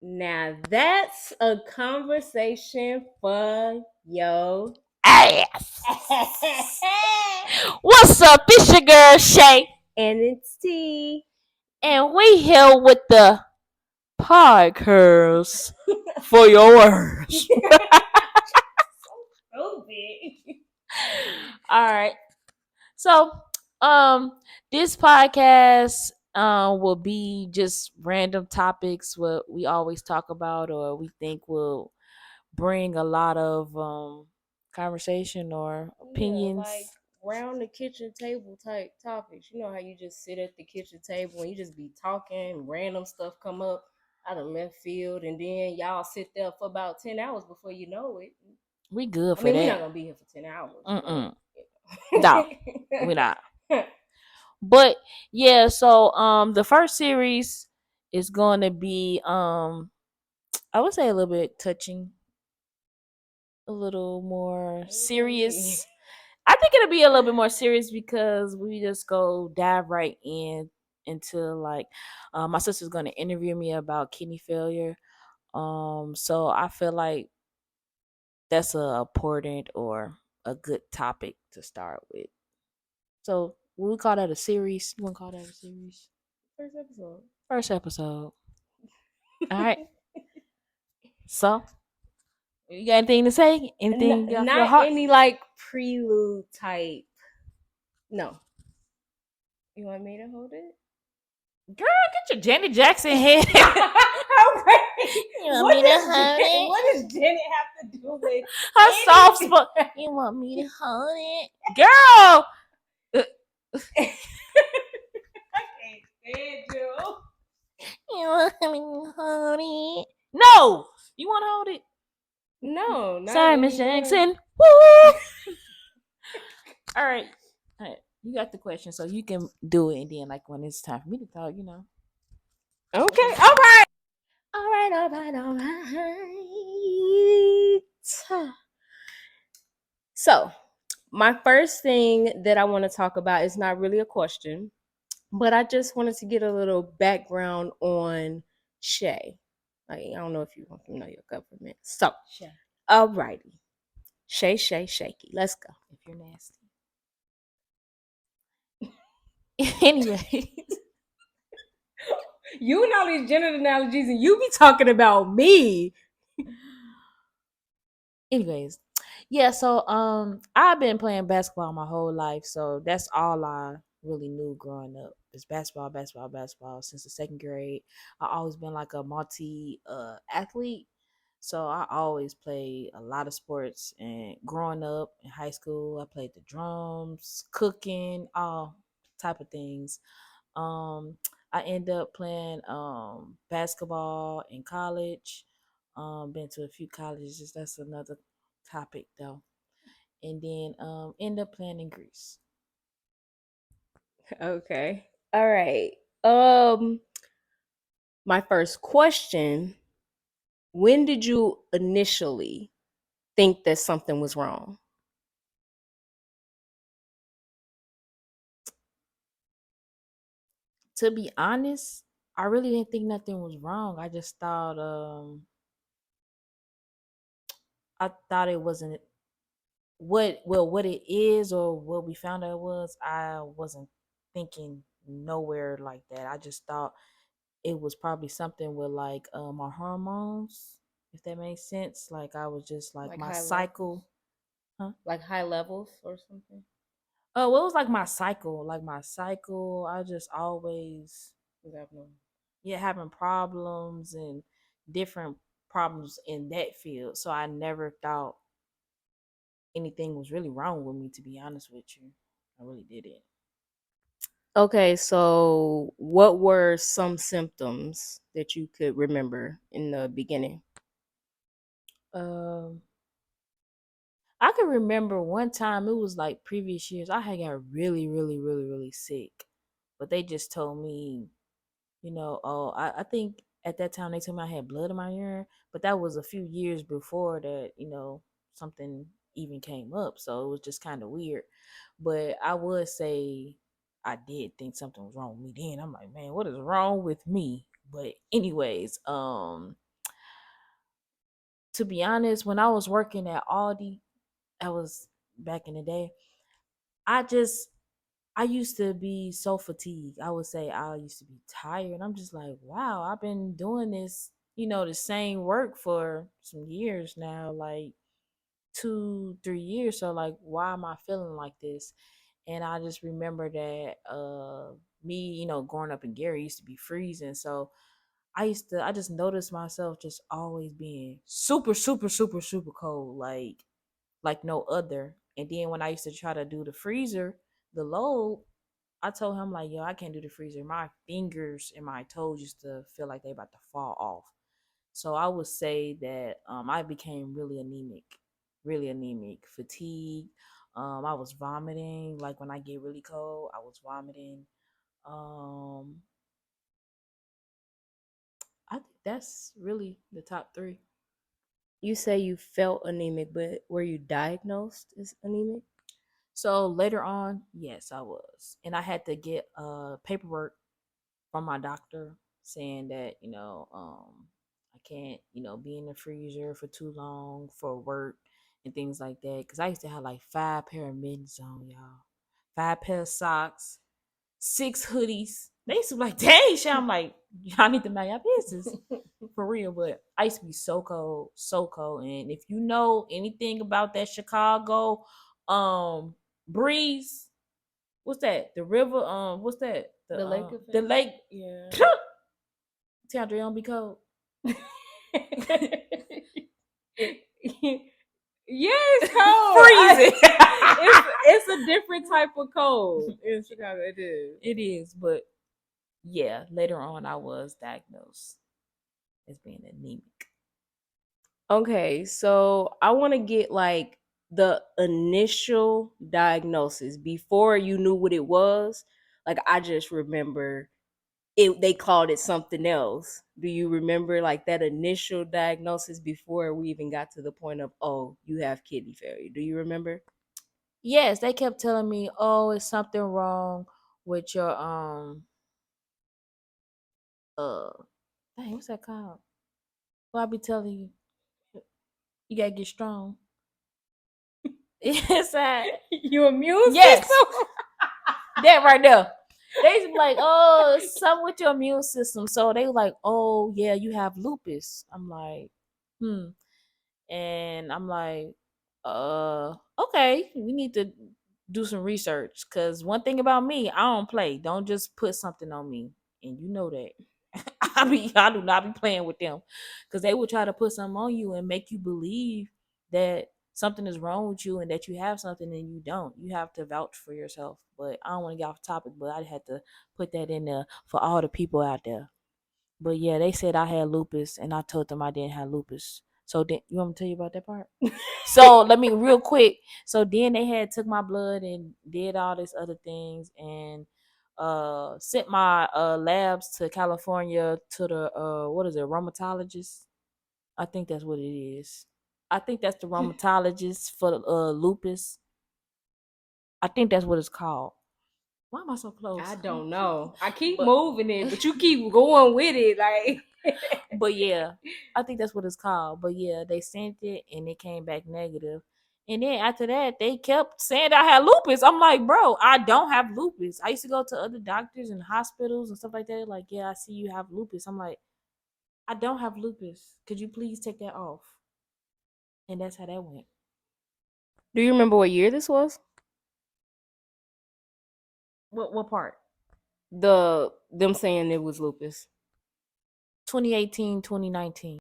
Now that's a conversation for yo. Ass. What's up? It's your girl Shay, And it's T. and we here with the podcast for yours. So big. All right. So, um, this podcast will be just random topics what we always talk about or we think will bring a lot of conversation or Yeah, like opinions. round the kitchen table type topics. You know how you just sit at the kitchen table and you just be talking, random stuff come up out of left field, and then y'all sit there for about 10 hours before you know it. We good I for mean, we're not that. gonna be here for 10 hours, but Mm-mm. No, we you not. know. But yeah, so the first series is going to be I would say a little bit touching, a little more What does that mean? serious. I think it'll be a little bit more serious because we just go dive right in into like my sister's going to interview me about kidney failure. So I feel like that's a important or a good topic to start with. So we call that a series. You want to call that a series? First episode. First episode. All right. So you got anything to say? Anything off your Not heart? any like prelude type. No. You want me to hold it? Girl, get your Janet Jackson head. Alright. You want me to hold it? What does Janet have to do with Her soft anything? spot. You want me to hold it? Girl! I can't stand you. You want me to hold it? No! You want to hold it? No, not Sorry, Miss anymore. Jackson. Woo! All right. All right. You got the question, so you can do it, and then, like, when it's time for me to talk, you know. Okay, all right. All right, all right, all right. So, my first thing that I want to talk about is not really a question, but I just wanted to get a little background on Shay. Like, I don't know if you want to know your government. So, Shay, alrighty. Shay, shaky. Let's go. if you're nasty. Anyway. You and all these gender analogies, and you be talking about me. Anyways, yeah, so I've been playing basketball my whole life, so that's all I really knew growing up. Is basketball, basketball, basketball since the second grade. I always been like a multi athlete. So I always played a lot of sports and growing up in high school, I played the drums, cooking, all type of things. Um, I ended up playing basketball in college. Been to a few colleges. That's another topic though. And then end up playing in Greece. Okay. All right. Um, my first question, when did you initially think that something was wrong? To be honest, I really didn't think nothing was wrong. I just thought I thought it wasn't what it is or what we found out it was. I wasn't thinking nowhere like that. I just thought it was probably something with like my hormones, if that makes sense. Like I was just like Like my high levels? cycle. Huh? Like high levels or something? Oh, well, it was like my cycle. Like my cycle, I just always Is that no? yeah having problems and different problems in that field. So I never thought anything was really wrong with me. To be honest with you, I really didn't. Okay, so what were some symptoms that you could remember in the beginning? Um, I can remember one time it was like previous years. I had got really, really, really, really sick, but they just told me, oh, I think at that time they told me I had blood in my urine, but that was a few years before that, something even came up. So it was just kind of weird. But I would say I did think something was wrong with me then. I'm like, man, what is wrong with me? But anyways, To be honest, when I was working at Aldi, I was back in the day. I just I used to be so fatigued. I would say I used to be tired. I'm just like, wow, I've been doing this, the same work for some years now, like 2, 3 years. So like, why am I feeling like this? And I just remember that me, growing up in Gary used to be freezing. So I just noticed myself just always being super, super, super, super cold, like no other. And then when I used to try to do the freezer, the load, I told him like, yo, I can't do the freezer. My fingers and my toes used to feel like they about to fall off. So I would say that I became really anemic, fatigued. I was vomiting. Like when I get really cold, I was vomiting. Um, I think that's really the top three. You say you felt anemic, but were you diagnosed as anemic? So later on, yes, I was, and I had to get paperwork from my doctor saying that I can't be in the freezer for too long for work and things like that. Because I used to have like 5 pair of mittens on, y'all, 5 pair of socks, 6 hoodies. They used to be like, dang, shit. I'm like, y'all need to mind your business for real. But I used to be so cold, so cold. And if you know anything about that Chicago breeze, what's that? The river, what's that? The lake The effect? lake. Yeah. Tiandre don't be cold. Yeah, it's cold. Freezing. It's a different type of cold in Chicago. It is. It is, but yeah, later on I was diagnosed as being anemic. Okay, so I want to get like the initial diagnosis before you knew what it was. Like I just remember it they called it something else. Do you remember like that initial diagnosis before we even got to the point of, oh, you have kidney failure? Do you remember? Yes, they kept telling me, "Oh, it's something wrong with your uh dang, what's that called?" Well, I be telling you, you gotta get strong. It's Your immune yes, system? that right there. They used to be like, "Oh, it's something with your immune system." So they were like, "Oh, yeah, you have lupus." I'm like, "Hmm." And I'm like, okay, we need to do some research because one thing about me, I don't play. Don't just put something on me, and you know that. I do not be playing with them because they will try to put something on you and make you believe that something is wrong with you and that you have something and you don't. You have to vouch for yourself. But I don't want to get off topic, but I had to put that in there for all the people out there. But yeah, they said I had lupus, and I told them I didn't have lupus. So then, you want me to tell you about that part? So let me real quick. So then they had took my blood and did all these other things and sent my labs to California to the what is it, rheumatologist? I think that's what it is. I think that's the rheumatologist for lupus. I think that's what it's called. Why am I so I close? don't know. I keep But moving it, but you keep going with it. Like but yeah, I think that's what it's called. But yeah, they sent it and it came back negative. And then after that, they kept saying I had lupus. I'm like, bro, I don't have lupus. I used to go to other doctors and hospitals and stuff like that. Like, yeah, I see you have lupus. I'm like, I don't have lupus. Could you please take that off? And that's how that went. do you remember what year this was? What part? Them saying it was lupus. 2018, 2019.